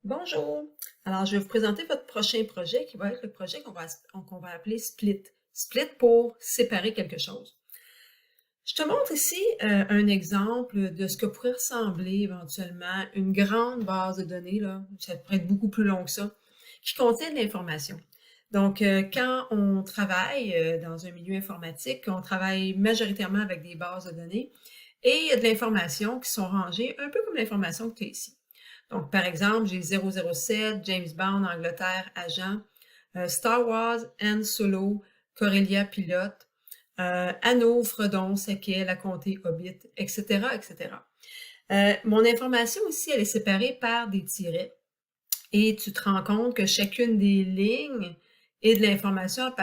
Bonjour! Alors, je vais vous présenter votre prochain projet qui va être le projet qu'on va appeler Split. Split pour séparer quelque chose. Je te montre ici un exemple de ce que pourrait ressembler éventuellement une grande base de données, là, ça pourrait être beaucoup plus long que ça, qui contient de l'information. Donc, quand on travaille dans un milieu informatique, on travaille majoritairement avec des bases de données et il y a de l'information qui sont rangées un peu comme l'information que tu as ici. Donc, par exemple, j'ai 007, James Bond, Angleterre, agent, Star Wars, Han Solo, Corellia, pilote, Anneau, Fredon, Saquet, La Comté, Hobbit, etc., etc. Mon information ici, elle est séparée par des tirets. Et tu te rends compte que chacune des lignes est de l'information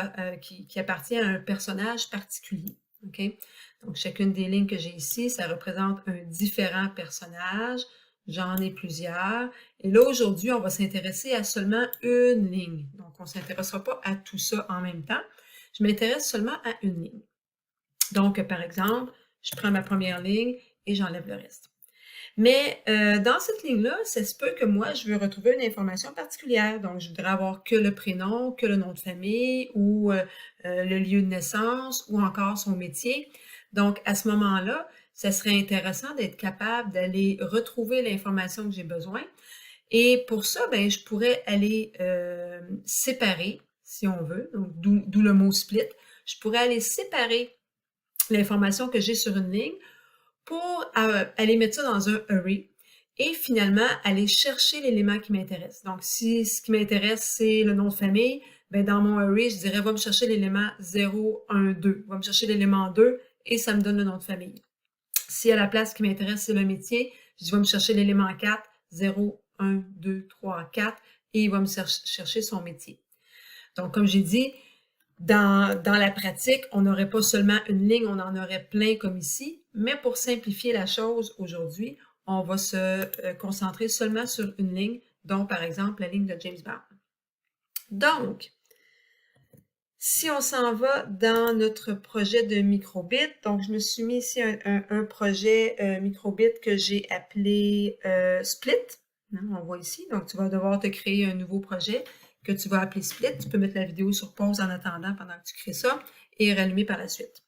qui appartient à un personnage particulier. OK? Donc, chacune des lignes que j'ai ici, ça représente un différent personnage. J'en ai plusieurs. Et là, aujourd'hui, on va s'intéresser à seulement une ligne. Donc, on ne s'intéressera pas à tout ça en même temps. Je m'intéresse seulement à une ligne. Donc, par exemple, je prends ma première ligne et j'enlève le reste. Mais dans cette ligne-là, ça se peut que moi, je veux retrouver une information particulière. Donc, je voudrais avoir que le prénom, que le nom de famille ou le lieu de naissance ou encore son métier. Donc, à ce moment-là, ça serait intéressant d'être capable d'aller retrouver l'information que j'ai besoin. Et pour ça, ben, je pourrais aller séparer, si on veut, donc d'où le mot split. Je pourrais aller séparer l'information que j'ai sur une ligne pour aller mettre ça dans un array et finalement aller chercher l'élément qui m'intéresse. Donc, si ce qui m'intéresse, c'est le nom de famille, ben dans mon array, je dirais, va me chercher l'élément 0, 1, 2. Va me chercher l'élément 2 et ça me donne le nom de famille. Si à la place qui m'intéresse, c'est le métier, je dis, va me chercher l'élément 4, 0, 1, 2, 3, 4 et il va me chercher son métier. Donc, comme j'ai dit, dans la pratique, on n'aurait pas seulement une ligne, on en aurait plein comme ici, mais pour simplifier la chose aujourd'hui, on va se concentrer seulement sur une ligne, dont par exemple la ligne de James Bond. Donc, si on s'en va dans notre projet de microbit, donc je me suis mis ici un projet microbit que j'ai appelé Split. On voit ici, donc tu vas devoir te créer un nouveau projet que tu vas appeler Split. Tu peux mettre la vidéo sur pause en attendant pendant que tu crées ça et rallumer par la suite.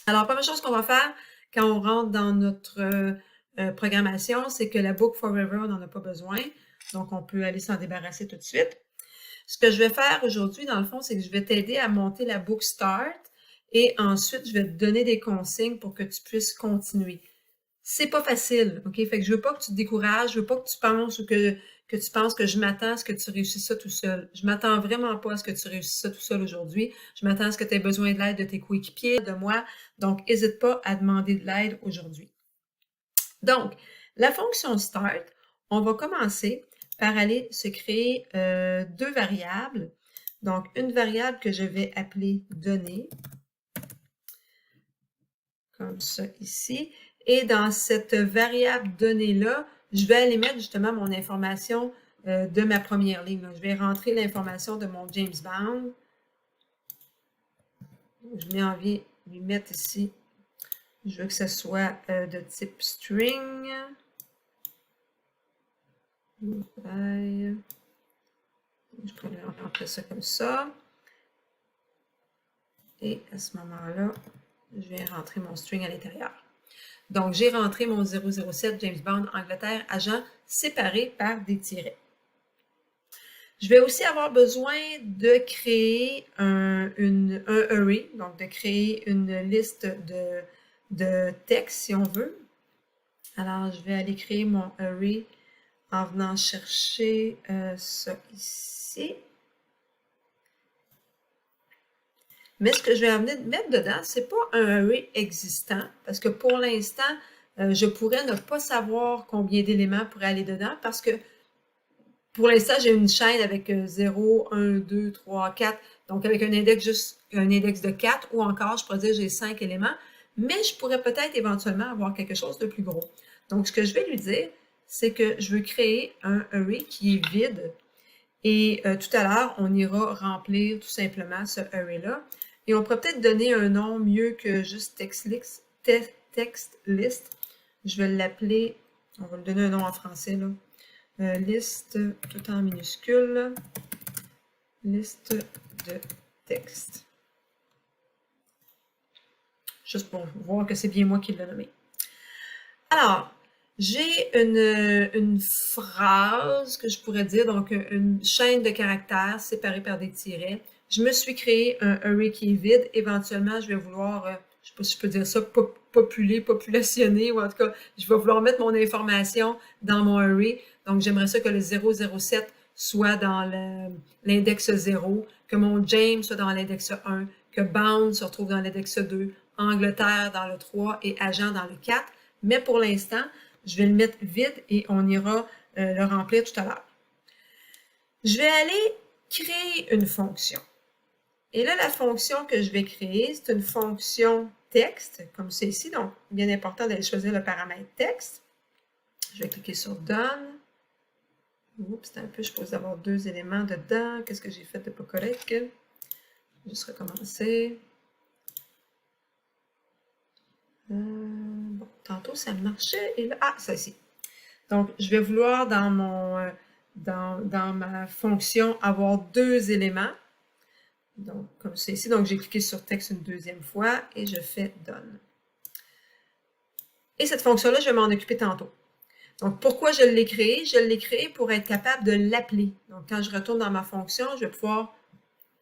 Alors, première chose qu'on va faire quand on rentre dans notre programmation, c'est que la book forever, on n'en a pas besoin. Donc, on peut aller s'en débarrasser tout de suite. Ce que je vais faire aujourd'hui, dans le fond, c'est que je vais t'aider à monter la book start et ensuite, je vais te donner des consignes pour que tu puisses continuer. C'est pas facile, OK? Fait que je veux pas que tu te décourages, je veux pas que tu penses ou que tu penses que je m'attends à ce que tu réussisses ça tout seul. Je m'attends vraiment pas à ce que tu réussisses ça tout seul aujourd'hui. Je m'attends à ce que tu aies besoin de l'aide de tes coéquipiers, de moi. Donc, n'hésite pas à demander de l'aide aujourd'hui. Donc, la fonction start, on va commencer par aller se créer deux variables. Donc, une variable que je vais appeler donnée, comme ça ici. Et dans cette variable donnée-là, je vais aller mettre justement mon information de ma première ligne. Je vais rentrer l'information de mon James Bond. Je mets envie de lui mettre ici. Je veux que ce soit de type string. Je pourrais rentrer ça comme ça. Et à ce moment-là, je vais rentrer mon string à l'intérieur. Donc, j'ai rentré mon 007 James Bond Angleterre agent séparé par des tirets. Je vais aussi avoir besoin de créer un array, donc de créer une liste de textes si on veut. Alors, je vais aller créer mon array en venant chercher ça ici. Mais ce que je vais amener mettre dedans, c'est pas un array existant, parce que pour l'instant, je pourrais ne pas savoir combien d'éléments pourraient aller dedans, parce que pour l'instant, j'ai une chaîne avec 0, 1, 2, 3, 4, donc avec un index de 4, ou encore, je pourrais dire j'ai 5 éléments, mais je pourrais peut-être éventuellement avoir quelque chose de plus gros. Donc, ce que je vais lui dire, c'est que je veux créer un array qui est vide, et tout à l'heure, on ira remplir tout simplement ce array-là. Et on pourrait peut-être donner un nom mieux que juste text list. Je vais l'appeler, on va lui donner un nom en français, là. liste tout en minuscule, liste de texte. Juste pour voir que c'est bien moi qui l'ai nommé. Alors, j'ai une phrase que je pourrais dire, donc une chaîne de caractères séparée par des tirets. Je me suis créé un array qui est vide. Éventuellement, je vais vouloir, je sais pas si je peux dire ça, populationner, ou en tout cas, je vais vouloir mettre mon information dans mon array. Donc, j'aimerais ça que le 007 soit dans l'index 0, que mon James soit dans l'index 1, que Bound se retrouve dans l'index 2, Angleterre dans le 3 et Agent dans le 4. Mais pour l'instant, je vais le mettre vide et on ira le remplir tout à l'heure. Je vais aller créer une fonction. Et là, la fonction que je vais créer, c'est une fonction texte, comme c'est ici. Donc, bien important d'aller choisir le paramètre texte. Je vais cliquer sur Done. Oups, c'est un peu, je suppose avoir deux éléments dedans. Qu'est-ce que j'ai fait de pas correct? Je vais juste recommencer. Bon, tantôt, ça marchait. Et là, ça ici. Donc, je vais vouloir dans ma fonction avoir deux éléments. Donc, comme c'est ici. Donc, j'ai cliqué sur texte une deuxième fois et je fais Done. Et cette fonction-là, je vais m'en occuper tantôt. Donc, pourquoi je l'ai créée? Je l'ai créée pour être capable de l'appeler. Donc, quand je retourne dans ma fonction, je vais pouvoir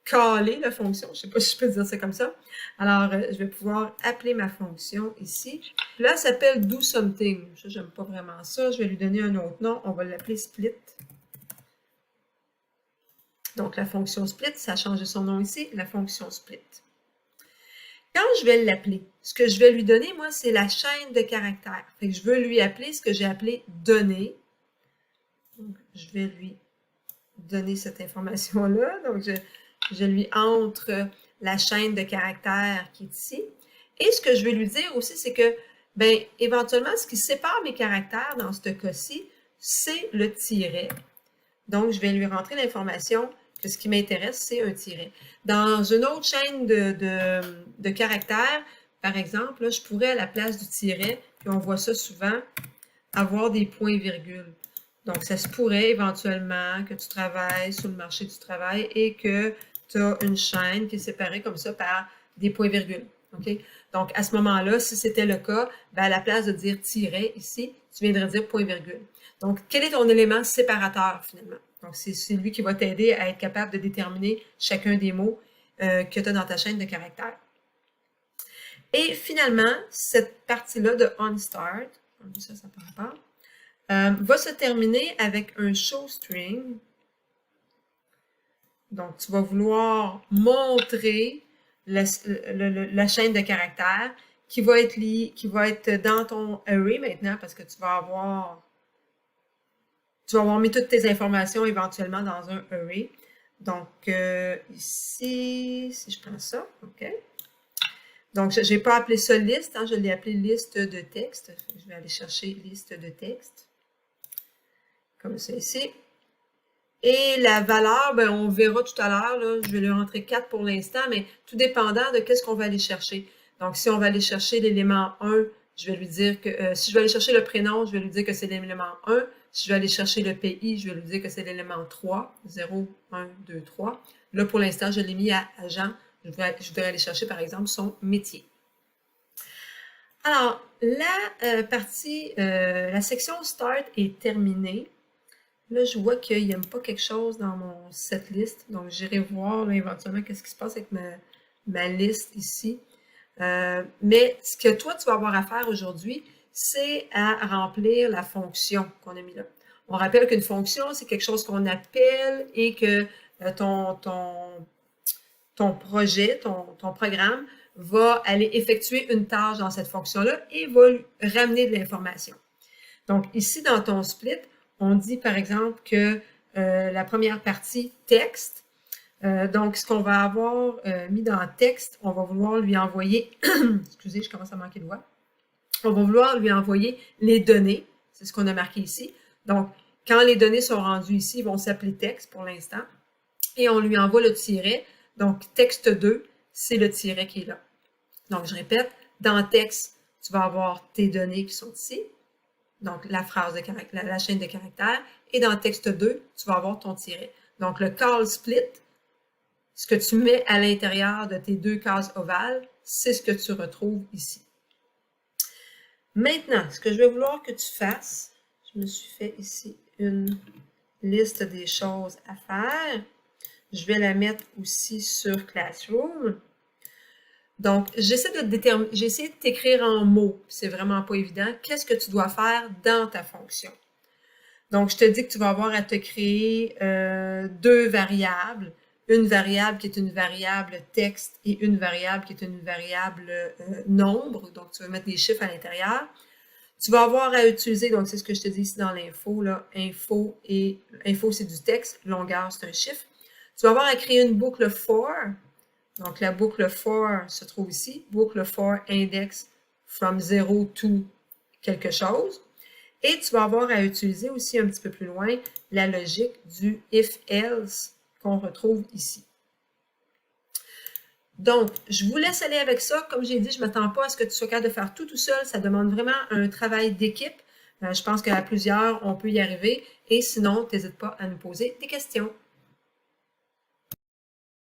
caller la fonction. Je ne sais pas si je peux dire ça comme ça. Alors, je vais pouvoir appeler ma fonction ici. Là, elle s'appelle do something. Je n'aime pas vraiment ça. Je vais lui donner un autre nom. On va l'appeler split. Donc, la fonction split, ça a changé son nom ici, la fonction split. Quand je vais l'appeler, ce que je vais lui donner, moi, c'est la chaîne de caractères. Fait que je veux lui appeler ce que j'ai appelé données. Donc, je vais lui donner cette information-là. Donc, je lui entre la chaîne de caractères qui est ici. Et ce que je vais lui dire aussi, c'est que, bien, éventuellement, ce qui sépare mes caractères dans ce cas-ci, c'est le tiret. Donc, je vais lui rentrer l'information que ce qui m'intéresse, c'est un tiret. Dans une autre chaîne de caractères, par exemple, là, je pourrais, à la place du tiret, puis on voit ça souvent, avoir des points-virgules. Donc, ça se pourrait éventuellement que tu travailles sur le marché du travail et que tu as une chaîne qui est séparée comme ça par des points-virgules. Okay? Donc, à ce moment-là, si c'était le cas, ben, à la place de dire tiret ici, tu viendrais dire point-virgule. Donc, quel est ton élément séparateur finalement? Donc, c'est lui qui va t'aider à être capable de déterminer chacun des mots que tu as dans ta chaîne de caractères. Et finalement, cette partie-là de onStart, ça part pas, va se terminer avec un showString. Donc, tu vas vouloir montrer la chaîne de caractères qui va être dans ton array maintenant parce que tu vas avoir mis toutes tes informations éventuellement dans un array. Donc, ici, si je prends ça, OK. Donc, je n'ai pas appelé ça liste, hein, je l'ai appelé liste de texte. Je vais aller chercher liste de texte. Comme ça ici. Et la valeur, ben, on verra tout à l'heure, je vais lui rentrer 4 pour l'instant, mais tout dépendant de qu'est-ce qu'on va aller chercher. Donc, si on va aller chercher l'élément 1, je vais lui dire que, si je vais aller chercher le prénom, je vais lui dire que c'est l'élément 1. Si je vais aller chercher le pays, je vais lui dire que c'est l'élément 3, 0, 1, 2, 3. Là, pour l'instant, je l'ai mis à agent. Je voudrais aller chercher, par exemple, son métier. Alors, la section Start est terminée. Là, je vois qu'il n'aime pas quelque chose dans mon setlist. Donc, j'irai voir là, éventuellement qu'est-ce qui se passe avec ma liste ici. Mais ce que toi, tu vas avoir à faire aujourd'hui, c'est à remplir la fonction qu'on a mis là. On rappelle qu'une fonction, c'est quelque chose qu'on appelle et que ton projet, ton programme va aller effectuer une tâche dans cette fonction-là et va ramener de l'information. Donc, ici, dans ton split, on dit, par exemple, que la première partie, texte, donc, ce qu'on va avoir mis dans texte, on va vouloir lui envoyer, excusez, je commence à manquer de voix, on va vouloir lui envoyer les données, c'est ce qu'on a marqué ici. Donc, quand les données sont rendues ici, ils vont s'appeler texte pour l'instant, et on lui envoie le tiret. Donc, texte 2, c'est le tiret qui est là. Donc, je répète, dans texte, tu vas avoir tes données qui sont ici. donc la phrase de caractère, la chaîne de caractères, et dans le texte 2, tu vas avoir ton tiret. Donc, le call split, ce que tu mets à l'intérieur de tes deux cases ovales, c'est ce que tu retrouves ici. Maintenant, ce que je vais vouloir que tu fasses, je me suis fait ici une liste des choses à faire. Je vais la mettre aussi sur Classroom. Donc, j'essaie de t'écrire en mots. C'est vraiment pas évident. Qu'est-ce que tu dois faire dans ta fonction? Donc, je te dis que tu vas avoir à te créer deux variables. Une variable qui est une variable texte et une variable qui est une variable nombre. Donc, tu vas mettre des chiffres à l'intérieur. Tu vas avoir à utiliser, donc c'est ce que je te dis ici dans l'info, là, info c'est du texte, longueur c'est un chiffre. Tu vas avoir à créer une boucle for. Donc la boucle for se trouve ici, boucle for index from 0 to quelque chose. Et tu vas avoir à utiliser aussi un petit peu plus loin la logique du if-else qu'on retrouve ici. Donc, je vous laisse aller avec ça. Comme j'ai dit, je ne m'attends pas à ce que tu sois capable de faire tout seul. Ça demande vraiment un travail d'équipe. Je pense qu'à plusieurs, on peut y arriver. Et sinon, n'hésite pas à nous poser des questions.